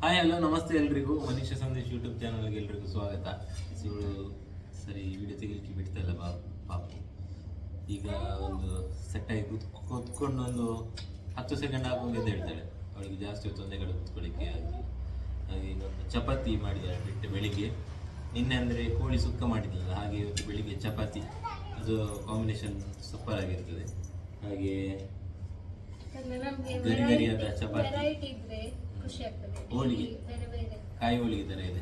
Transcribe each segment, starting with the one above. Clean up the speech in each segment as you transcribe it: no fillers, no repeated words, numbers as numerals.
Hi hello ನಮಸ್ತೆ ಎಲ್ರಿಗೂ ಮನುಷ್ಯ ಸಂದೇಶ್ ಯೂಟ್ಯೂಬ್ ಚಾನಲ್ಗೆ ಎಲ್ರಿಗೂ ಸ್ವಾಗತ. ಇವಳು ಸರಿ ವಿಡಿಯೋ ತೆಗಿಲಿಕ್ಕೆ ಬಿಡ್ತಾ ಇಲ್ಲ ಪಾಪು. ಈಗ ಒಂದು ಸೆಟ್ಟಾಗಿ ಕೂತ್ಕೊಂಡು ಒಂದು 10 ಸೆಕೆಂಡ್ ಆಗುವಾಗ ಎದ್ದು ಹೇಳ್ತಾಳೆ. ಅವಳಿಗೆ ಜಾಸ್ತಿ ಹೊತ್ತು ಒಂದೇ ಕಡೆ ಕೂತ್ಕೊಳ್ಳಿಕ್ಕೆ ಹಾಗೆ ಒಂದು ಚಪಾತಿ ಮಾಡಿದ್ದಾಳೆ ಬಿಟ್ಟು ಬೆಳಿಗ್ಗೆ. ನಿನ್ನೆ ಅಂದರೆ ಕೋಳಿ ಸುಕ್ಕ ಮಾಡಿದ್ದಿಲ್ಲ, ಹಾಗೆ ಇವತ್ತು ಬೆಳಿಗ್ಗೆ ಚಪಾತಿ, ಅದು ಕಾಂಬಿನೇಷನ್ ಸೂಪರ್ ಆಗಿರ್ತದೆ. ಹಾಗೆ ಗರಿ ಗರಿಯಾದ ಚಪಾತಿ, ಹೋಳಿಗೆ, ಕಾಯಿ ಹೋಳಿಗೆ ಥರ ಇದೆ.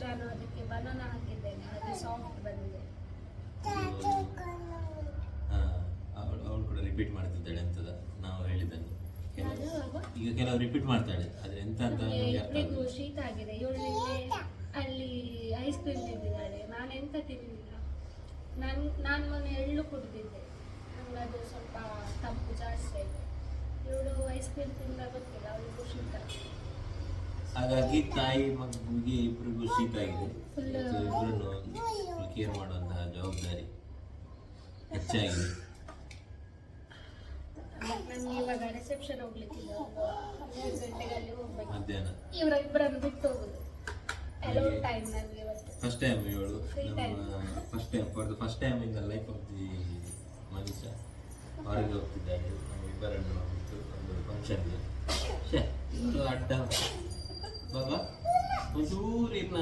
ನಾನು ಅದಕ್ಕೆ ಬನಾನಾ ಹಾಕಿದ್ದೇನೆ, ಅದು ಸಾಫ್ಟ್ ಬಂದಿದೆ. ಅವಳು ಕೂಡ ರಿಪೀಟ್ ಮಾಡ್ತಿದ್ದಾಳೆ ಅಂತದ ನಾವು ಹೇಳಿದ್ದನ್ನು. ಈಗ ಕೆಲವು ರಿಪೀಟ್ ಮಾಡ್ತಾಳೆ, ಆದ್ರೆ ಎಂತ ಅಂತ ಇವಳಿಗೂ ಶೀತ ಆಗಿದೆ. ಇವಳಿಗೆ ಅಲ್ಲಿ ಐಸ್ ಕ್ರೀಮ್ ತಿಂದಿದ್ದಾಳೆ, ನಾನು ಎಂತ ತಿನ್ನಲಿಲ್ಲ. ನಾನು ಮೊನ್ನೆ ಎಳ್ಳು ಕುಡಿದಿದ್ದೆ, ನಂಗೆ ಅದು ಸ್ವಲ್ಪ ತಂಪು ಜಾಸ್ತಿ ಆಯಿತು. ಇವಳು ಐಸ್ ಕ್ರೀಮ್ ತಿಂದ ಗೊತ್ತಿಲ್ಲ, ಅವಳಿಗೂ ಶೀತ. ಹಾಗಾಗಿ ತಾಯಿ ಮಗುವಿಗೆ ಇಬ್ಬರಿಗೂ ಶೀತ ಆಗಿದೆ. ಇಬ್ಬರನ್ನು ಕೇರ್ ಮಾಡುವಂತಹ ಜವಾಬ್ದಾರಿ ಹೆಚ್ಚಾಗಿದೆ. ನಮ್ಗೆ ಇವಾಗ ರಿಸೆಪ್ಷನ್ ಹೋಗ್ಲಿಕ್ಕಿಲ್ಲ, 3 ಗಂಟೆಗೆ ಅಲ್ಲಿ ಹೋಗ್ಬೇಕು. ಮಧ್ಯಾಹ್ನ ಇವರಿಬ್ಬರನ್ನು ಬಿಟ್ಟು ಹೋಗುದು. ಅಲೋನ್ ಟೈಮ್ ನಮಗೆ ಇವತ್ತು. ಫಸ್ಟ್ ಟೈಮ್ ಇವಳು first time in the life of the ಮನುಷ್ಯ ಹೊರಗೆ ಹೋಗ್ತಿದ್ದಾಳೆ. ಇಬ್ಬರನ್ನು ಬಿಟ್ಟು ಒಂದು ಫಂಕ್ಷನ್ಗೆ. ಅಡ್ಡ ಬಾಬಾ ಒಂಚೂರು ಇನ್ನ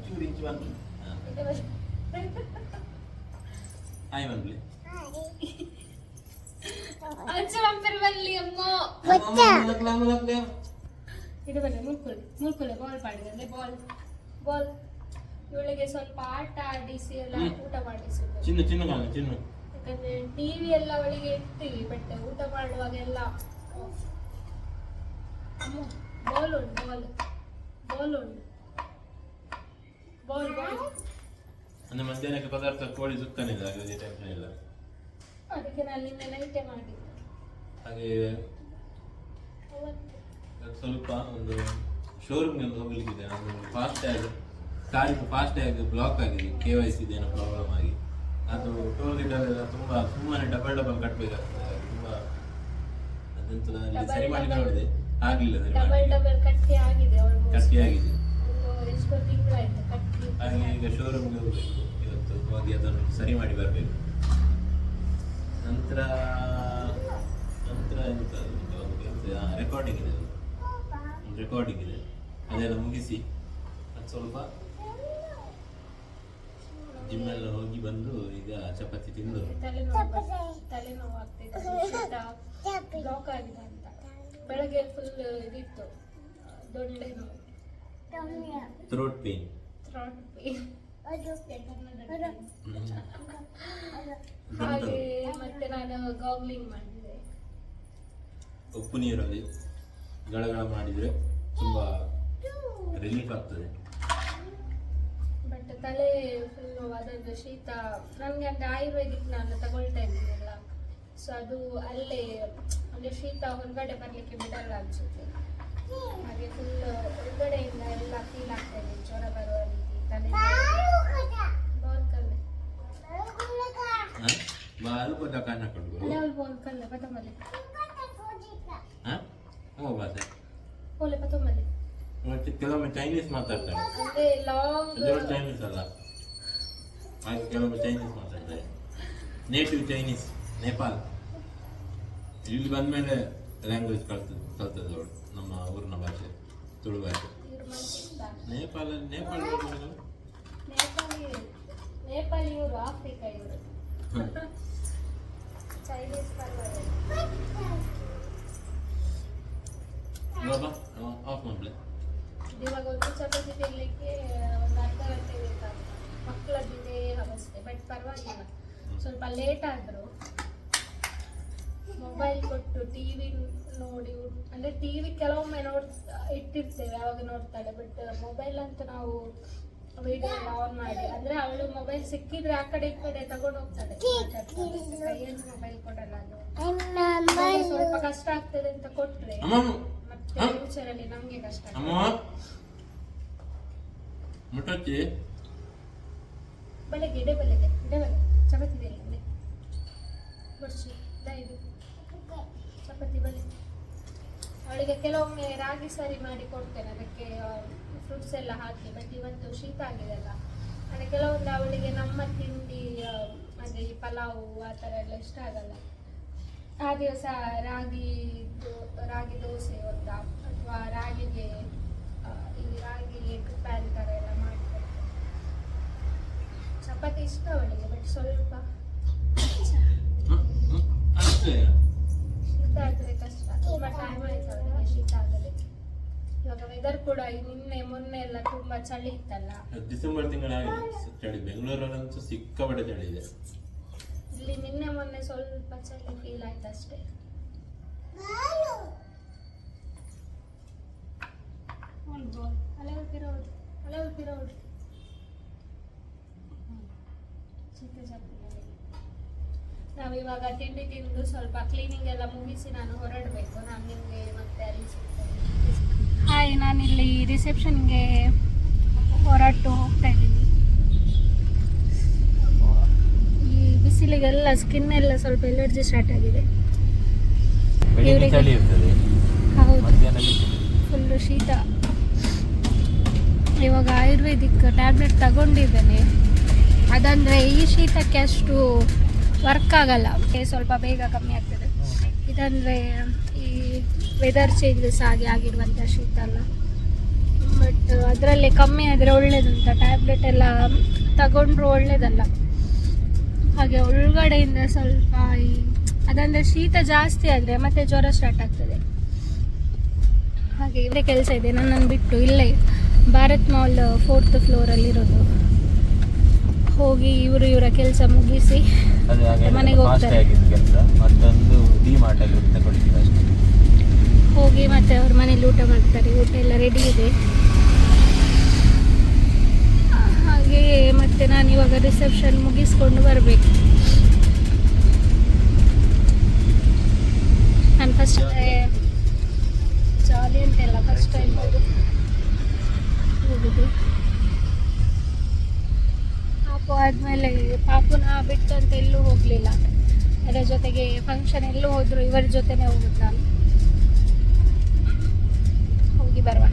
ಚೂರು ಇಂಚು ಬಂದು ಹಾಯ್ ಬಂದ್ಲಿ ಇದು ಬನ್ನಿ, ಮುಳ್ಕೊಳ್ಳಿ ಬಾಲ್ ಪಾಡಿದ್ರೆ ಬಾಲ್ ಇವಳಿಗೆ ಸ್ವಲ್ಪ ಆಟ ಆಡಿಸಿ ಎಲ್ಲ ಊಟ ಮಾಡಿಸುದು. ಚಿನ್ನ ಯಾಕಂದ್ರೆ ಟಿವಿ ಎಲ್ಲ ಅವಳಿಗೆ ಇರ್ತೀವಿ, ಬಟ್ ಊಟ ಮಾಡುವಾಗೆಲ್ಲ ಬಾಲ್ ಅಂದ್ರೆ ಮಧ್ಯಾಹ್ನಕ್ಕೆ ಪದಾರ್ಥ ಕೋಳಿ ಸುಕ್ಕನಿಲ್ಲ, ಹಾಗೆ ಟೆನ್ಷನ್ ಇಲ್ಲ. ಅದಕ್ಕೆ ನಾನು ನಿನ್ನೆ ನೈಟೇ ಮಾಡಿದ್ದೆ. ಹಾಗೆ ಸ್ವಲ್ಪ ಒಂದು ಶೋರೂಮ್ಗೆ ಒಂದು ಹೋಗ್ಲಿಕ್ಕಿದೆ. ಫಾಸ್ಟ್ಯಾಗ್ ಬ್ಲಾಕ್ ಆಗಿದೆ, KYC ಏನೋ ಪ್ರಾಬ್ಲಮ್ ಆಗಿ. ಅದು ಟೋಲ್ ಗೇಟಲ್ಲೆಲ್ಲ ತುಂಬ ಸುಮ್ಮನೆ ಡಬಲ್ ಕಟ್ಟಬೇಕಾಗ್ತದೆ. ತುಂಬ ಅದಂತ ಅಲ್ಲಿ ಸರಿ ಮಾಡಿ ನೋಡಿದೆ, ಆಗಲಿಲ್ಲ. ಡಬಲ್ ಕಟ್ಟಿ ಆಗಿದೆ, ಎಷ್ಟೋ ತಿಂಗಳಾಯ್ತು ಕಟ್ಟಿ. ಹಾಗೆ ಈಗ ಶೋರೂಮ್ಗೆ ಹೋಗಬೇಕು ಇವತ್ತು, ಹೋಗಿ ಅದನ್ನು ಸರಿ ಮಾಡಿ ಬರಬೇಕು. ನಂತರ ಎಂತ ರೆಕಾರ್ಡಿಂಗ್ ಇದೆ, ಅದೆಲ್ಲ ಮುಗಿಸಿ ಅದು ಸ್ವಲ್ಪ ಜಿಮ್ಮೆಲ್ಲ ಹೋಗಿ ಬಂದು ಈಗ ಚಪಾತಿ ತಿಂದು ತಲೆನೋವು ಆಗ್ತಿದೆ, ಬ್ಲಾಕ್ ಆಗಿದೆ ಅಂತ. ಬೆಳಗ್ಗೆ ಫುಲ್ ಇದಿತ್ತು, ದೊಡ್ಡ ನೋವು, ಥ್ರೋಟ್ ಪೇನ್. ಹಾಗೆ ಮತ್ತೆ ನಾನು ಗಾಗ್ಲಿಂಗ್ ಮಾಡಿದೆ. ಉಪ್ಪು ನೀರಲ್ಲಿ ಗಳಗಳ ಮಾಡಿದ್ರೆ ತುಂಬಾ ರಿಲೀಫ್ ಆಗ್ತದೆ. ಬಟ್ ತಲೆ ಫುಲ್ಲು ಅದೊಂದು ಶೀತ. ನನಗೆ ಅಂದರೆ ಆಯುರ್ವೇದಿಕ್ ನಾನು ತಗೊಳ್ತಾ ಇದ್ದೀನಲ್ಲ, ಸೊ ಅದು ಅಲ್ಲೇ ಅಂದರೆ ಶೀತ ಹೊರಗಡೆ ಬರಲಿಕ್ಕೆ ಬಿಡಲ್ಲ ಅನಿಸುತ್ತೆ. ಹಾಗೆ ಫುಲ್ ಹೊರಗಡೆಯಿಂದ ಎಲ್ಲ ಫೀಲ್ ಆಗ್ತಾ ಇದೆ, ಜ್ವರ ಬರುವ ರೀತಿ. ತಲೆ ಬಾಲ್ ಕಲ್ಲೆ ಬಾಲ್ ಕಲ್ಲೆ ಪತಂಬಲೆ ಪತಂಬಲೆ. ಕೆಲವೊಮ್ಮೆ ಚೈನೀಸ್ ಮಾತಾಡ್ತಾರೆ, ಅಂದ್ರೆ ಲಾಂಗ್ ಚೈನೀಸ್ ಅಲ್ಲ, ಹಾಗೆ ಕೆಲವೊಮ್ಮೆ ಚೈನೀಸ್ ಮಾತಾಡ್ತಾರೆ. Native Chinese, Nepal. ಇಲ್ಲಿ ಬಂದ್ಮೇಲೆ ಲ್ಯಾಂಗ್ವೇಜ್ ಕಲ್ತದೆ ಅವಳು, ನಮ್ಮ ಊರಿನ ಭಾಷೆ, ತುಳು ಭಾಷೆ. ನೇಪಾಳಿ ಇವರು, ಆಫ್ರಿಕಾ ಇವರು, ಚೈನೀಸ್ ಆಫ್ ಮಾಡ್ಲೆ. ಇವಾಗ ಒಂದು ಚಪಾತಿ ತಿನ್ನಲಿಕ್ಕೆ ಒಂದು ಅರ್ಧ ಗಂಟೆ ಬೇಕಾಗುತ್ತೆ. ಮಕ್ಕಳದ್ದಿದೆ ಅವಸ್ಥೆ, ಬಟ್ ಪರವಾಗಿಲ್ಲ. ಸ್ವಲ್ಪ ಲೇಟ್ ಆದರೂ ಮೊಬೈಲ್ ಕೊಟ್ಟು ಟಿವಿ ನೋಡಿ, ಅಂದರೆ ಟಿವಿ ಕೆಲವೊಮ್ಮೆ ಇಟ್ಟಿರ್ತೇವೆ, ಅವಾಗ ನೋಡ್ತಾಳೆ. ಬಟ್ ಮೊಬೈಲ್ ಅಂತೂ ನಾವು ವಿಡಿಯೋ ಆನ್ ಮಾಡಿ, ಅಂದರೆ ಅವಳು ಮೊಬೈಲ್ ಸಿಕ್ಕಿದ್ರೆ ಆ ಕಡೆ ಈ ಕಡೆ ತಗೊಂಡು ಹೋಗ್ತಾಳೆ. ಕೈಯಲ್ಲಿ ಮೊಬೈಲ್ ಕೊಡಲ್ಲ, ಅದು ಸ್ವಲ್ಪ ಕಷ್ಟ ಆಗ್ತದೆ ಅಂತ ಕೊಟ್ರೆ ಮತ್ತೆ ಫ್ಯೂಚರಲ್ಲಿ ನಮಗೆ ಕಷ್ಟ ಆಗ್ತದೆ. ಬೆಳಗ್ಗೆ ಇಡಬೆಲೆ ಚಪಾತಿ ಬಡ್ಸಿ ಇದು ಚಪಾತಿ ಬಲೆ ಅವಳಿಗೆ ಕೆಲವೊಮ್ಮೆ ರಾಗಿ ಸರಿ ಮಾಡಿ ಕೊಡ್ತೇನೆ, ಅದಕ್ಕೆ ಫ್ರೂಟ್ಸ್ ಎಲ್ಲ ಹಾಕಿ. ಬಟ್ ಇವತ್ತು ಶೀತ ಆಗಿದೆ ಅಲ್ಲ, ಅಂದರೆ ಕೆಲವೊಂದು ಅವಳಿಗೆ ನಮ್ಮ ತಿಂಡಿ ಅಂದರೆ ಈ ಪಲಾವು ಆ ಥರ ಎಲ್ಲ ಇಷ್ಟ ಆಗಲ್ಲ. ಆ ದಿವಸ ರಾಗಿ ದೋಸೆ ಒಂದ ಅಥವಾ ರಾಗಿಗೆ ಈ ರಾಗಿ ಎಗ್ ಪ್ಯಾನ್ ಥರ ಎಲ್ಲ ಮಾಡಿಕೊಡ್ತೇನೆ. ಚಪಾತಿ ಇಷ್ಟ ಅವಳಿಗೆ, ಬಟ್ ಸ್ವಲ್ಪ ಶೀತ ಆದರೆ ಕಷ್ಟ. ತುಂಬ ಟೈಮ್ ಆಯ್ತು ಅವಳಿಗೆ ಶೀತ ಆಗದೆ. ಇವಾಗ ವೆದರ್ ಕೂಡ ನಿನ್ನೆ ಮೊನ್ನೆ ಎಲ್ಲ ತುಂಬಾ ಚಳಿ ಇತ್ತಲ್ಲ. ಡಿಸೆಂಬರ್ ತಿಂಗಳಾಗಿದೆ ಚಳಿ, ಬೆಂಗಳೂರಲ್ಲಂತೂ ಸಿಕ್ಕಾಪಟ್ಟೆ ಚಳಿ ಇದೆ. ಇಲ್ಲಿ ನಿನ್ನೆ ಮೊನ್ನೆ ಸ್ವಲ್ಪ ಚಳಿ ಫೀಲ್ ಆಯ್ತು ಅಷ್ಟೇ. ನಾವಿವಾಗ ತಿಂಡಿ ತಿಂದು ಸ್ವಲ್ಪ ಕ್ಲೀನಿಂಗ್ ಎಲ್ಲ ಮುಗಿಸಿ ನಾನು ಹೊರಡಬೇಕು. ನಾನು ನಿಮಗೆ ಮತ್ತೆ ಅಲ್ಲಿ ಸಿಗ್ತೇನೆ. ಹಾಯ್, ನಾನಿಲ್ಲಿ ರಿಸೆಪ್ಷನ್ಗೆ ಹೊರಟು ಹೋಗ್ತಾ ಇದ್ದೀನಿ. ಈ ಬಿಸಿಲಿಗೆಲ್ಲ ಸ್ಕಿನ್ ಎಲ್ಲ ಸ್ವಲ್ಪ ಎಲರ್ಜಿ ಸ್ಟಾರ್ಟ್ ಆಗಿದೆ. ಹೌದು, ಫುಲ್ಲು ಶೀತ. ಇವಾಗ ಆಯುರ್ವೇದಿಕ್ ಟ್ಯಾಬ್ಲೆಟ್ ತಗೊಂಡಿದ್ದೇನೆ. ಅದಂದರೆ ಈ ಶೀತಕ್ಕೆ ಅಷ್ಟು ವರ್ಕ್ ಆಗಲ್ಲ, ಸ್ವಲ್ಪ ಬೇಗ ಕಮ್ಮಿ ಆಗ್ತದೆ. ಇದಂದರೆ ಈ ವೆದರ್ ಚೇಂಜಸ್ ಆಗಿರುವಂಥ ಶೀತ ಅಲ್ಲ. ಬಟ್ ಅದರಲ್ಲೇ ಕಮ್ಮಿ ಆದರೆ ಒಳ್ಳೇದಂತ, ಟ್ಯಾಬ್ಲೆಟ್ ಎಲ್ಲ ತಗೊಂಡ್ರು ಒಳ್ಳೇದಲ್ಲ. ಹಾಗೆ ಒಳಗಡೆಯಿಂದ ಸ್ವಲ್ಪ ಅದಂದರೆ ಶೀತ ಜಾಸ್ತಿ ಆದರೆ ಮತ್ತೆ ಜ್ವರ ಸ್ಟಾರ್ಟ್ ಆಗ್ತದೆ. ಹಾಗೆ ಇವರೇ ಕೆಲಸ ಇದೆ ನನ್ನನ್ನು ಬಿಟ್ಟು, ಇಲ್ಲೇ ಭಾರತ್ ಮಾಲ್ 4th ಫ್ಲೋರಲ್ಲಿರೋದು. ಹೋಗಿ ಇವರ ಕೆಲಸ ಮುಗಿಸಿ ಮನೆಗೆ ಹೋಗ್ತಾರೆ. ಹೋಗಿ ಮತ್ತೆ ಅವ್ರ ಮನೇಲಿ ಊಟ ಮಾಡ್ತಾರೆ. ಊಟ ಎಲ್ಲ ರೆಡಿ ಇದೆ. ಹಾಗೆ ಮತ್ತೆ ನಾನು ಇವಾಗ ರಿಸೆಪ್ಷನ್ ಮುಗಿಸ್ಕೊಂಡು ಬರಬೇಕು. ನಾನು ಫಸ್ಟ್ ಜಾಲಿ ಅಂತೆಲ್ಲ ಫಸ್ಟ್ ಟೈಮ್ ಹೋಗುದು. ಪಾಪು ಆದಮೇಲೆ ಪಾಪುನ ಬಿಟ್ಟು ಅಂತ ಎಲ್ಲೂ ಹೋಗಲಿಲ್ಲ. ಅದರ ಜೊತೆಗೆ ಫಂಕ್ಷನ್ ಎಲ್ಲೂ ಹೋದ್ರು ಇವರ ಜೊತೆನೇ ಹೋಗುದು. ನಾನು ಹೋಗಿ ಬರುವ.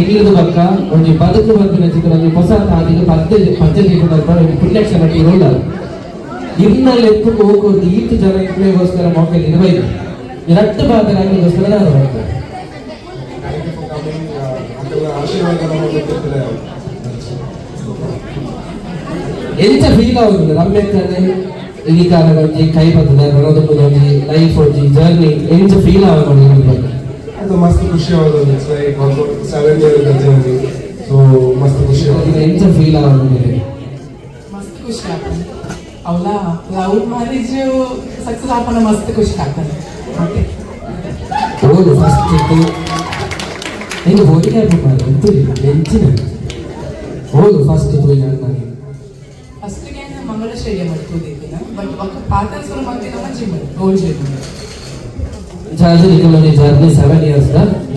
ಎಲ್ಲಿದು ಪಕ್ಕ ಒಂದು ಬದುಕು ಬಂದಿನ ಚಿತ್ರದಲ್ಲಿ ಹೊಸ ತಾದಿಗೆ ಪದ್ಧತಿ ಪುಣ್ಯಕ್ಷರ ಇರೋಲ್ಲ. ಇನ್ನಲ್ಲಿ ಎತ್ಕೊಂಡು ಹೋಗೋದು ಈತು ಜನ ಇಟ್ಲಿಗೋಸ್ಕರ ಮಕ್ಕಳು ನಿರ್ವಹಿಸಿ ಎರಡು ಭಾಗರಾಗಿಗೋಸ್ಕರ ನಾನು ಹೋಗ್ತಾರೆ. ಎಂತ ಫೀಲ್ ಆಗುದಿಲ್ಲ ರಮ್ಯಕ್ಕನೆ ಈ ಕಾಲ ಕೈ ಬರ್ತದೆ ಬರೋದೊಂದು ಲೈಫ್ ಹೋಗಿ ಜರ್ನಿ ಎಂತ ಫೀಲ್ ಆಗೋದು मस्त खुशी आवाज it's like almost 7 years journey so मस्त खुशी आवाज ಎಂತ ಫೀಲ್ ಆಗೋದು मस्त खुशी ಆಗ್ತದೆ. ಅವಳ ಲವ್ ಮ್ಯಾರೇಜ್ ಸಕ್ಸಸ್ ಆಪನ ಮಸ್ತ್ ಖುಷಿ ಆಗ್ತದೆ. ಮತ್ತೆ ಹೌದು ಫಸ್ಟ್ ಇತ್ತು ನೀನು ಹೋಗಿ ಎಂತೂ ಎಂಚಿನ ಹೌದು ಫಸ್ಟ್ ಇತ್ತು ನಾನು ಫಸ್ಟ್ಗೆ ಮಂಗಳ ಸ್ಟೇಡಿಯಂ ಮಾಡ್ಕೋದಿದ್ದಿನ ಬಟ್ ಒಕ್ಕ ಪಾತಲ್ಸರು ಮತ್ತೆ ನಮ್ಮ gym gold gym journey 7 years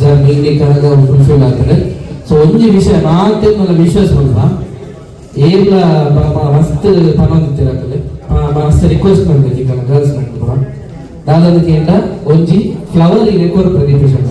journey ಕನಗ ಫುಲ್ಫಿಲ್ ಆಗ್ತದೆ. ಸೊ ಒಂದು ವಿಷಯ ಮಾತೇನಲ್ಲ ವಿಶ್ವಾಸ ಅಲ್ವಾ ಏರ್ಲ ಮಸ್ತ್ ಪನೊಂದಿತ್ತಿರಾಗ್ತದೆ ಮಸ್ತ್ ರಿಕ್ವೆಸ್ಟ್ ಮಾಡ್ಬೇಕು ಈಗ ಗರ್ಲ್ಸ್ ಕೂಡ ದಾದಕ್ಕೆ ಎಂಟ ಒಂಜಿ ಫ್ಲವರ್ ರೆಕಾರ್ಡ್ ಪ್ರದೀಪೇಶನ್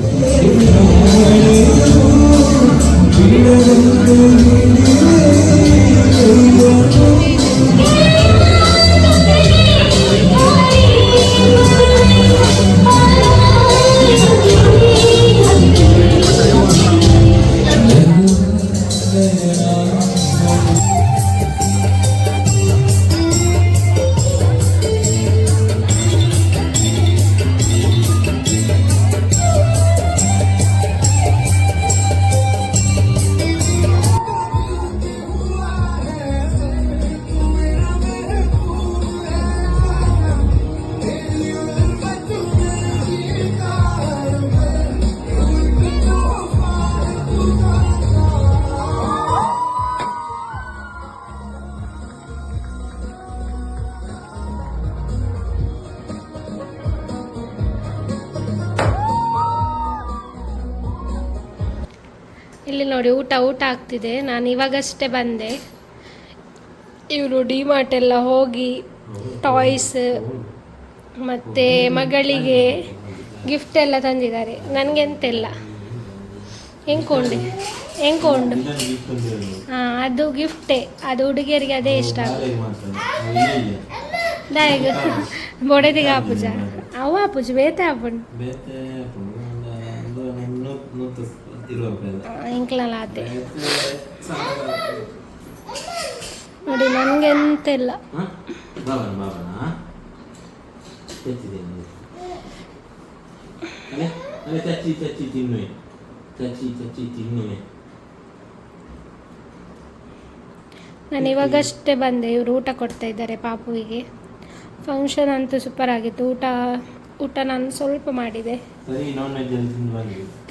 ಇಲ್ಲಿ ನೋಡಿ ಊಟ ಆಗ್ತಿದೆ. ನಾನು ಇವಾಗಷ್ಟೇ ಬಂದೆ. ಇವರು ಡಿಮಾರ್ಟ್ ಎಲ್ಲ ಹೋಗಿ ಟಾಯ್ಸ್ ಮತ್ತು ಮಗಳಿಗೆ ಗಿಫ್ಟ್ ಎಲ್ಲ ತಂದಿದ್ದಾರೆ. ನನಗೆಂತೆಲ್ಲ ಹೆಂಗ್ಕೊಂಡು ಹಾಂ, ಅದು ಗಿಫ್ಟೇ, ಅದು ಹುಡುಗಿಯರಿಗೆ ಅದೇ ಇಷ್ಟ. ದಾಯಿಗ ಬೊಡೆದಿಗೆ ಆಪುಜ ಅವ ಆಪುಜ ಬೇತೆ ಆಪುಂಡು ಇಂಕ್ಲಲ್ಲ ಆತೆ ನೋಡಿ. ನನಗೆಂತೆಲ್ಲ ನಾನು ಇವಾಗಷ್ಟೇ ಬಂದೆ. ಇವರು ಊಟ ಕೊಡ್ತಾ ಇದ್ದಾರೆ ಪಾಪುವಿಗೆ. ಫಂಕ್ಷನ್ ಅಂತೂ ಸೂಪರ್ ಆಗಿತ್ತು. ಊಟ ನಾನು ಸ್ವಲ್ಪ ಮಾಡಿದೆ,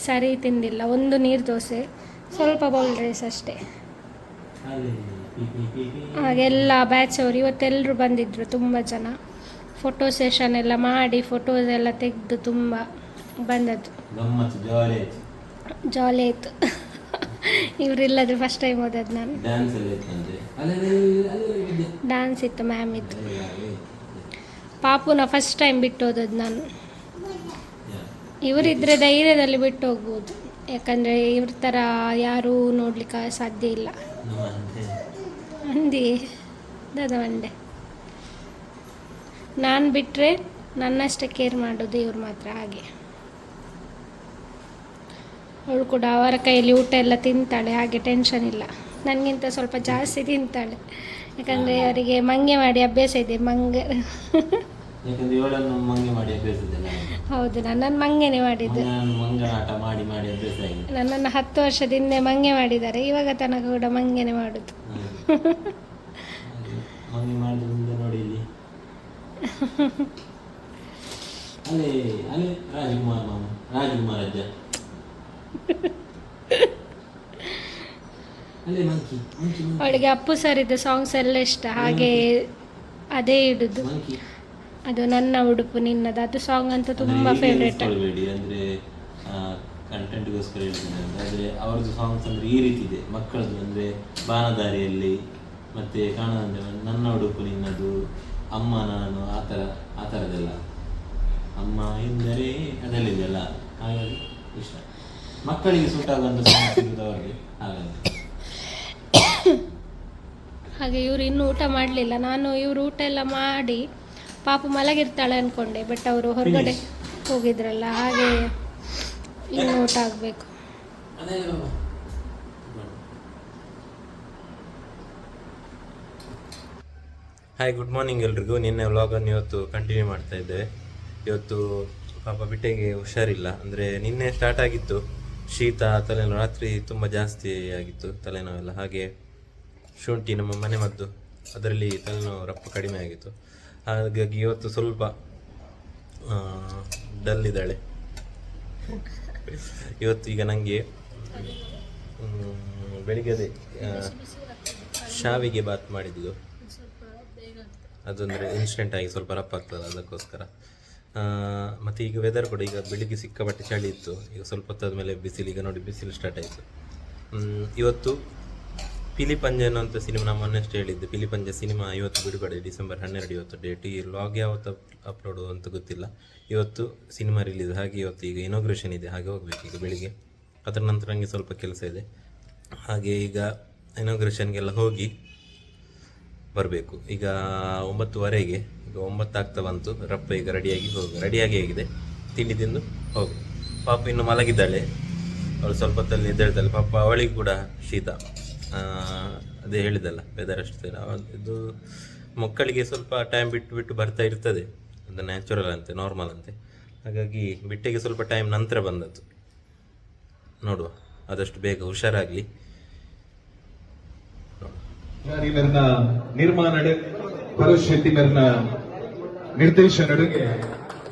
ಸರಿ ತಿಂದಿಲ್ಲ. ಒಂದು ನೀರು ದೋಸೆ, ಸ್ವಲ್ಪ ಬೌಲ್ ರೈಸ್ ಅಷ್ಟೇ. ಹಾಗೆಲ್ಲ ಬ್ಯಾಚ್ ಅವರು ಇವತ್ತೆಲ್ಲರೂ ಬಂದಿದ್ದರು, ತುಂಬ ಜನ. ಫೋಟೋ ಸೆಷನ್ ಎಲ್ಲ ಮಾಡಿ ಫೋಟೋಸ್ ಎಲ್ಲ ತೆಗೆದು ತುಂಬ ಬಂದದ್ದು, ಜಾಲಿ ಆಯಿತು. ಇವರಿಲ್ಲದ್ರೆ ಫಸ್ಟ್ ಟೈಮ್ ಹೋದದ್ದು ನಾನು. ಡ್ಯಾನ್ಸ್ ಇತ್ತು, ಮ್ಯಾಮ್ ಇತ್ತು. ಪಾಪುನ ಫಸ್ಟ್ ಟೈಮ್ ಬಿಟ್ಟು ಹೋದದ್ದು ನಾನು. ಇವರಿದ್ದರೆ ಧೈರ್ಯದಲ್ಲಿ ಬಿಟ್ಟು ಹೋಗ್ಬೋದು, ಯಾಕಂದರೆ ಇವ್ರ ಥರ ಯಾರೂ ನೋಡ್ಲಿಕ್ಕೆ ಸಾಧ್ಯ ಇಲ್ಲ. ಅಂದಿ ದಾದ ಮಂಡೆ ನಾನು ಬಿಟ್ಟರೆ ನನ್ನಷ್ಟೇ ಕೇರ್ ಮಾಡೋದು ಇವ್ರು ಮಾತ್ರ. ಹಾಗೆ ಅವಳು ಕೂಡ ಅವರ ಕೈಯಲ್ಲಿ ಊಟ ಎಲ್ಲ ತಿಂತಾಳೆ, ಹಾಗೆ ಟೆನ್ಷನ್ ಇಲ್ಲ. ನನಗಿಂತ ಸ್ವಲ್ಪ ಜಾಸ್ತಿ ತಿಂತಾಳೆ, ಯಾಕಂದರೆ ಅವರಿಗೆ ಮಂಗೆ ಮಾಡಿ ಅಭ್ಯಾಸ ಇದೆ. ಹೌದು, ನನ್ನನ್ನು ಮಂಗೆನೆ ಮಾಡಿದ್ದು. ನನ್ನನ್ನು 10 ವರ್ಷದಿಂದ ಮಂಗೆ ಮಾಡಿದ್ದಾರೆ, ಇವಾಗ ತನಕ ಕೂಡ ಮಂಗೆನೆ ಮಾಡುದು. ಅವಳಿಗೆ ಅಪ್ಪು ಸರ್ ಇದ್ದ ಸಾಂಗ್ಸ್ ಎಲ್ಲ ಇಷ್ಟ, ಹಾಗೆ ಅದೇ ಇಡುದು. ಅದು ನನ್ನ ಉಡುಪು ನಿನ್ನದು, ಅದು ಸಾಂಗ್ ಅಂತೂ ತುಂಬಾ ಫೇವ್ರೇಟ್. ಅಂದ್ರೆ ಕಂಟೆಂಟ್ಗೋಸ್ಕರ ಹೇಳ್ತೀನಿ ಅಂದರೆ ಅವ್ರದ್ದು ಸಾಂಗ್ಸ್ ಅಂದರೆ ಈ ರೀತಿ ಇದೆ ಮಕ್ಕಳದ್ದು. ಅಂದರೆ ಬಾನದಾರಿಯಲ್ಲಿ ಮತ್ತು ಕಾಣದಂತೆ ನನ್ನ ಉಡುಪು ನಿನ್ನದು, ಅಮ್ಮ ನಾನು, ಆ ಥರದ್ದೆಲ್ಲ. ಅಮ್ಮ ಎಂದರೆ ಅದರಲ್ಲಿದೆಯಲ್ಲ, ಹಾಗಾಗಿ ಇಷ್ಟ. ಮಕ್ಕಳಿಗೆ ಸೂಟ್ ಆಗುವಂಥ ಸಾಂಗ್ ಸಿಗೋದು ಅವ್ರಿಗೆ, ಹಾಗಾಗಿ. ಹಾಗೆ ಇವರು ಇನ್ನೂ ಊಟ ಮಾಡಲಿಲ್ಲ. ನಾನು ಇವರು ಊಟ ಎಲ್ಲ ಮಾಡಿ ಪಾಪು ಮಲಗಿರ್ತಾಳೆ ಅಂದ್ಕೊಂಡೆ, ಬಟ್ ಅವರು ಹೊರಗಡೆ ಹೋಗಿದ್ರಲ್ಲ, ಹಾಗೆ ಇನ್ನು ಊಟ ಆಗಬೇಕು. ಹಾಯ್, ಗುಡ್ ಮಾರ್ನಿಂಗ್ ಎಲ್ರಿಗೂ. ನಿನ್ನೆ ವ್ಲಾಗನ್ನು ಇವತ್ತು ಕಂಟಿನ್ಯೂ ಮಾಡ್ತಾ ಇದ್ದೇವೆ. ಇವತ್ತು ಪಾಪ ಬಿಟ್ಟೆಗೆ ಹುಷಾರಿಲ್ಲ, ಅಂದರೆ ನಿನ್ನೆ ಸ್ಟಾರ್ಟ್ ಆಗಿತ್ತು ಶೀತ, ತಲೆನೋವು. ರಾತ್ರಿ ತುಂಬ ಜಾಸ್ತಿ ಆಗಿತ್ತು ತಲೆನೋವೆಲ್ಲ. ಹಾಗೆ ಶುಂಠಿ, ನಮ್ಮ ಮನೆ ಮದ್ದು, ಅದರಲ್ಲಿ ತಲೆನೋವು ರಪ್ಪ ಕಡಿಮೆ ಆಗಿತ್ತು. ಹಾಗಾಗಿ ಇವತ್ತು ಸ್ವಲ್ಪ ಡಲ್ ಇದ್ದಾಳೆ. ಇವತ್ತು ಈಗ ನನಗೆ ಬೆಳಿಗ್ಗೆ ಅದೇ ಶಾವಿಗೆ ಬಾತ್ ಮಾಡಿದ್ದು, ಅದಂದರೆ ಇನ್ಸ್ಟೆಂಟಾಗಿ ಸ್ವಲ್ಪ ರಪ್ಪ ಆಗ್ತದೆ, ಅದಕ್ಕೋಸ್ಕರ. ಮತ್ತು ಈಗ ವೆದರ್ ಕೂಡ ಈಗ ಬೆಳಿಗ್ಗೆ ಸಿಕ್ಕಾಪಟ್ಟೆ ಚಳಿ ಇತ್ತು, ಈಗ ಸ್ವಲ್ಪ ಹೊತ್ತಾದ ಮೇಲೆ ಬಿಸಿಲು. ಈಗ ನೋಡಿ ಬಿಸಿಲು ಸ್ಟಾರ್ಟ್ ಆಯಿತು. ಇವತ್ತು ಪಿಲಿಪಂಜೆ ಅನ್ನುವಂಥ ಸಿನಿಮಾ, ನಾನು ಮೊನ್ನೆಷ್ಟು ಹೇಳಿದ್ದೆ, ಪಿಲಿಪಂಜೆ ಸಿನಿಮಾ ಇವತ್ತು ಬಿಡುಗಡೆ, ಡಿಸೆಂಬರ್ 12 ಇವತ್ತು ಡೇಟ್. ಈ ವ್ಲಾಗ್ ಯಾವತ್ತು ಅಪ್ಲೋಡು ಅಂತ ಗೊತ್ತಿಲ್ಲ. ಇವತ್ತು ಸಿನಿಮಾ ರಿಲೀಸ್, ಹಾಗೆ ಇವತ್ತು ಈಗ ಇನಾಗ್ರೇಷನ್ ಇದೆ, ಹಾಗೆ ಹೋಗ್ಬೇಕು ಈಗ ಬೆಳಿಗ್ಗೆ. ಅದರ ನಂತರ ನನಗೆ ಸ್ವಲ್ಪ ಕೆಲಸ ಇದೆ, ಹಾಗೆ ಈಗ ಇನಾಗ್ರೇಷನ್ಗೆಲ್ಲ ಹೋಗಿ ಬರಬೇಕು. ಈಗ 9:15, ಈಗ 9 ಆಗ್ತಾ ಬಂತು. ರಪ್ಪ ಈಗ ರೆಡಿಯಾಗಿ ಆಗಿದೆ. ತಿಂಡಿ ತಿಂದು ಹೋಗು. ಪಾಪ ಇನ್ನು ಮಲಗಿದ್ದಾಳೆ, ಅವಳು ಸ್ವಲ್ಪ ಹೊತ್ತಲ್ಲಿ ಎದ್ದೇಳ್ತಾಳೆ. ಪಾಪ ಅವಳಿಗೆ ಕೂಡ ಶೀತ, ಅದೇ ಹೇಳಿದಲ್ಲ ವೆದರ್ ಅಷ್ಟೇ. ಇದು ಮಕ್ಕಳಿಗೆ ಸ್ವಲ್ಪ ಟೈಮ್ ಬಿಟ್ಟು ಬರ್ತಾ ಇರ್ತದೆ, ಅದು ನ್ಯಾಚುರಲ್ ಅಂತೆ, ನಾರ್ಮಲ್ ಅಂತೆ. ಹಾಗಾಗಿ ಬಿಟ್ಟೆಗೆ ಸ್ವಲ್ಪ ಟೈಮ್ ನಂತರ ಬಂದದ್ದು. ನೋಡುವ, ಆದಷ್ಟು ಬೇಗ ಹುಷಾರಾಗಲಿ. मेरना निर्माण परिस्थिति मेरना निर्देशन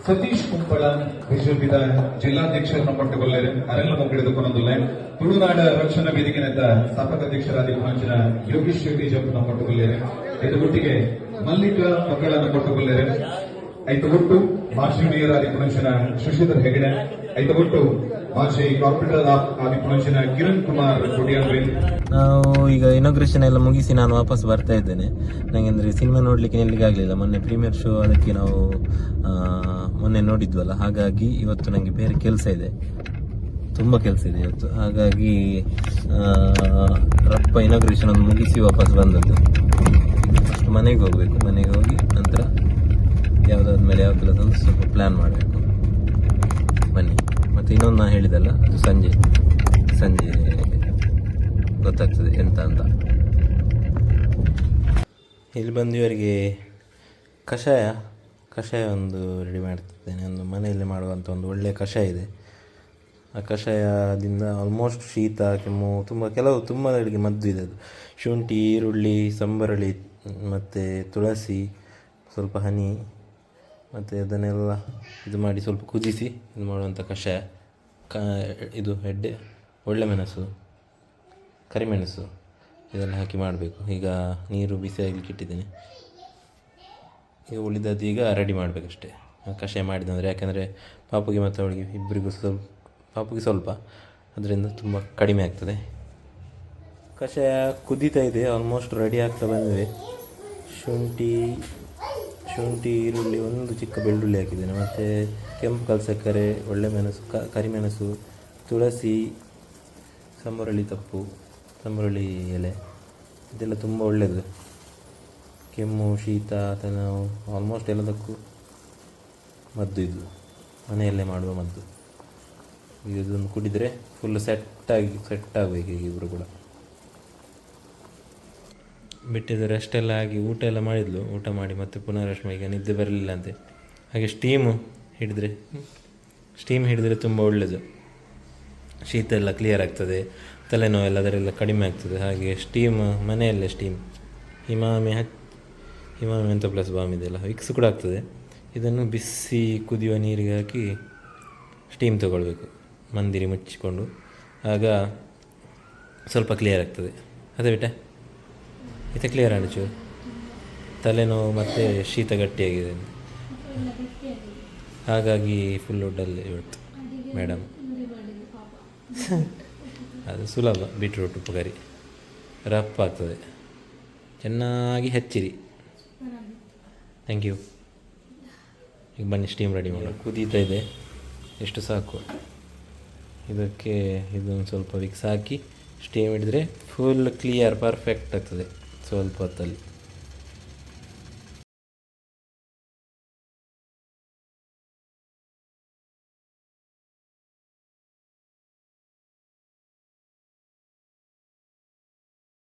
सतीश कुंपಳ ವಿಜುವಲ್ ವಿಧಾನ ಜಿಲ್ಲಾಧ್ಯಕ್ಷರು ನಮ್ಮೊಟ್ಟಿಗೊಳ್ಳರೆ ಅರೆಲ್ಲ ಮುಗಿದುಕೊಂಡೊಂದಿಲ್ಲ. ತುಳುನಾಡ ರಕ್ಷಣಾ ವೇದಿಕೆಯಿಂದ ಸ್ಥಾಪಕ ಅಧ್ಯಕ್ಷರಾದ ಕಾಂಚನ ಯೋಗೇಶ್ ಶೆಟ್ಟಿ ಜಂಪ್ ನಮ್ಮೊಟ್ಟಿಗೊಳ್ಳರೆ. ಇದು ಒಟ್ಟಿಗೆ ಮಲ್ಲಿಕ ಮಕ್ಕಳ ನಮ್ಮೊಟ್ಟಿಗೊಳ್ಳರೆ. ಐದು ಒಟ್ಟು ಮಾಜಿ ಮೇಯರ್ ಆದಿಪುಣಂಚಿನ ಶಶಿಧರ್ ಹೆಗಡೆ, ಐದು ಒಟ್ಟು ಮಾಜಿ ಕಾರ್ಪೊರೇಟರ್ ಆದಿಪುಣಂಚಿನ ಕಿರಣ್ ಕುಮಾರ್ ಕೊಡಿಯಾನ್ವೇಲ್. ನಾವು ಈಗ ಇನಾಗ್ರೇಷನ್ ಎಲ್ಲ ಮುಗಿಸಿ ನಾನು ವಾಪಸ್ ಬರ್ತಾ ಇದ್ದೇನೆ. ನನಗೆ ಅಂದರೆ ಸಿನಿಮಾ ನೋಡಲಿಕ್ಕೆ ನಿಲ್ಲಿಗೆ ಆಗಲಿಲ್ಲ. ಮೊನ್ನೆ ಪ್ರೀಮಿಯರ್ ಶೋ ಅದಕ್ಕೆ ನಾವು ಮೊನ್ನೆ ನೋಡಿದ್ವಲ್ಲ, ಹಾಗಾಗಿ ಇವತ್ತು ನನಗೆ ಬೇರೆ ಕೆಲಸ ಇದೆ, ತುಂಬ ಕೆಲಸ ಇದೆ ಇವತ್ತು. ಹಾಗಾಗಿ ರಪ್ಪ ಇನಾಗ್ರೇಷನ್ ಒಂದು ಮುಗಿಸಿ ವಾಪಸ್ ಬಂದದ್ದು. ಫಸ್ಟ್ ಮನೆಗೆ ಹೋಗಬೇಕು, ಮನೆಗೆ ಹೋಗಿ ನಂತರ ಯಾವುದಾದ ಮೇಲೆ ಯಾವ ಕೆಲಸ ಅಂತ ಸ್ವಲ್ಪ ಪ್ಲ್ಯಾನ್ ಮಾಡಬೇಕು. ಬನ್ನಿ. ಮತ್ತು ಇನ್ನೊಂದು ನಾನು ಹೇಳಿದಲ್ಲ, ಅದು ಸಂಜೆ ಗೊತ್ತಾಗ್ತದೆ ಎಂತ ಅಂತ. ಇಲ್ಲಿ ಬಂದು ಇವರಿಗೆ ಕಷಾಯ ಒಂದು ರೆಡಿ ಮಾಡ್ತಿದ್ದೇನೆ. ಒಂದು ಮನೆಯಲ್ಲಿ ಮಾಡುವಂಥ ಒಂದು ಒಳ್ಳೆಯ ಕಷಾಯ ಇದೆ. ಆ ಕಷಾಯದಿಂದ ಆಲ್ಮೋಸ್ಟ್ ಶೀತ, ಕೆಮ್ಮು, ತುಂಬ ಅಡುಗೆ ಮದ್ದು ಇದೆ. ಅದು ಶುಂಠಿ, ಈರುಳ್ಳಿ, ಸಂಬರಳಿ ಮತ್ತು ತುಳಸಿ, ಸ್ವಲ್ಪ ಹನಿ ಮತ್ತು ಅದನ್ನೆಲ್ಲ ಇದು ಮಾಡಿ ಸ್ವಲ್ಪ ಕುದಿಸಿ ಇದು ಮಾಡುವಂಥ ಕಷಾಯ. ಇದು ಒಳ್ಳೆ ಮೆಣಸು, ಕರಿಮೆಣಸು ಇದೆಲ್ಲ ಹಾಕಿ ಮಾಡಬೇಕು. ಈಗ ನೀರು ಬಿಸಿ ಆಗಲಿಕ್ಕೆ ಇಟ್ಟಿದ್ದೀನಿ. ಈಗ ಉಳಿದದ್ದು ಈಗ ರೆಡಿ ಮಾಡಬೇಕಷ್ಟೇ ಕಷಾಯ ಮಾಡಿದಂದರೆ. ಯಾಕೆಂದರೆ ಪಾಪುಗೆ ಮತ್ತು ಅವಳಿಗೆ ಇಬ್ಬರಿಗೂ ಪಾಪುಗೆ ಸ್ವಲ್ಪ, ಅದರಿಂದ ತುಂಬ ಕಡಿಮೆ ಆಗ್ತದೆ. ಕಷಾಯ ಕುದೀತಾ ಇದೆ, ಆಲ್ಮೋಸ್ಟ್ ರೆಡಿ ಆಗ್ತಾ ಬಂದಿದೆ. ಶುಂಠಿ, ಈರುಳ್ಳಿ, ಒಂದು ಚಿಕ್ಕ ಬೆಳ್ಳುಳ್ಳಿ ಹಾಕಿದ್ದೇನೆ, ಮತ್ತು ಕೆಂಪು ಕಲ್ಸಕ್ಕರೆ, ಒಳ್ಳೆ ಮೆಣಸು, ಕರಿಮೆಣಸು, ತುಳಸಿ, ಸಂಬರಳಿ ಎಲೆ, ಇದೆಲ್ಲ ತುಂಬ ಒಳ್ಳೆಯದು. ಕೆಮ್ಮು, ಶೀತ, ತಲೆನೋವು ಆಲ್ಮೋಸ್ಟ್ ಎಲ್ಲದಕ್ಕೂ ಮದ್ದು ಇದು, ಮನೆಯಲ್ಲೇ ಮಾಡುವ ಮದ್ದು. ಇದನ್ನು ಕುಡಿದರೆ ಫುಲ್ ಸೆಟ್ ಆಗಬೇಕು. ಈಗ ಇಬ್ಬರು ಕೂಡ ಬಿಟ್ಟಿದ್ದು ರೆಸ್ಟ್ ಎಲ್ಲ ಆಗಿ ಊಟ ಎಲ್ಲ ಮಾಡಿದ್ಲು. ಊಟ ಮಾಡಿ ಮತ್ತೆ ಪುನಃ ರೆಸ್ಟ್ ಮಾಡಿ, ಈಗ ನಿದ್ದೆ ಬರಲಿಲ್ಲ ಅಂತೆ. ಹಾಗೆ ಸ್ಟೀಮ್ ಹಿಡಿದ್ರೆ ತುಂಬ ಒಳ್ಳೆಯದು. ಶೀತ ಎಲ್ಲ ಕ್ಲಿಯರ್ ಆಗ್ತದೆ, ತಲೆನೋವೆಲ್ಲ ಅದರೆಲ್ಲ ಕಡಿಮೆ ಆಗ್ತದೆ. ಹಾಗೆ ಮನೆಯಲ್ಲೇ ಸ್ಟೀಮ್ ಹಿಮಾಮಿ ಅಂತ ಪ್ಲಸ್ ಬಾಮ್ ಇದೆಲ್ಲ ವಿಕ್ಸ್ ಕೂಡ ಆಗ್ತದೆ. ಇದನ್ನು ಬಿಸಿ ಕುದಿಯುವ ನೀರಿಗೆ ಹಾಕಿ ಸ್ಟೀಮ್ ತೊಗೊಳ್ಬೇಕು, ಮಂದಿರಿ ಮುಚ್ಚಿಕೊಂಡು. ಆಗ ಸ್ವಲ್ಪ ಕ್ಲಿಯರ್ ಆಗ್ತದೆ. ಅದೇ ಬಿಟ್ಟೆ ಇದು ಕ್ಲಿಯರ್ ಆಡಿಚು. ತಲೆನೋವು ಮತ್ತು ಶೀತ ಗಟ್ಟಿಯಾಗಿದೆ, ಹಾಗಾಗಿ ಫುಲ್ ಉಡ್ಡಲ್ಲಿ ಇವತ್ತು ಮೇಡಮ್. ಅದು ಸುಲಭ, ಬೀಟ್ರೂಟ್ ಉಪ್ಪು ಕರಿ ರಫ್ ಆಗ್ತದೆ. ಚೆನ್ನಾಗಿ ಹೆಚ್ಚಿರಿ. Thank you. ಈಗ ಬನ್ನಿ ಸ್ಟೀಮ್ ರೆಡಿ ಮಾಡೋಣ. ಕುದೀತಾ ಇದೆ, ಎಷ್ಟು ಸಾಕು. ಇದಕ್ಕೆ ಇದೊಂದು ಸ್ವಲ್ಪ ವಿಕ್ಸ್ ಹಾಕಿ ಸ್ಟೀಮ್ ಹಿಡಿದ್ರೆ ಫುಲ್ ಕ್ಲಿಯರ್ ಪರ್ಫೆಕ್ಟ್ ಆಗ್ತದೆ ಸ್ವಲ್ಪ ಹೊತ್ತಲ್ಲಿ.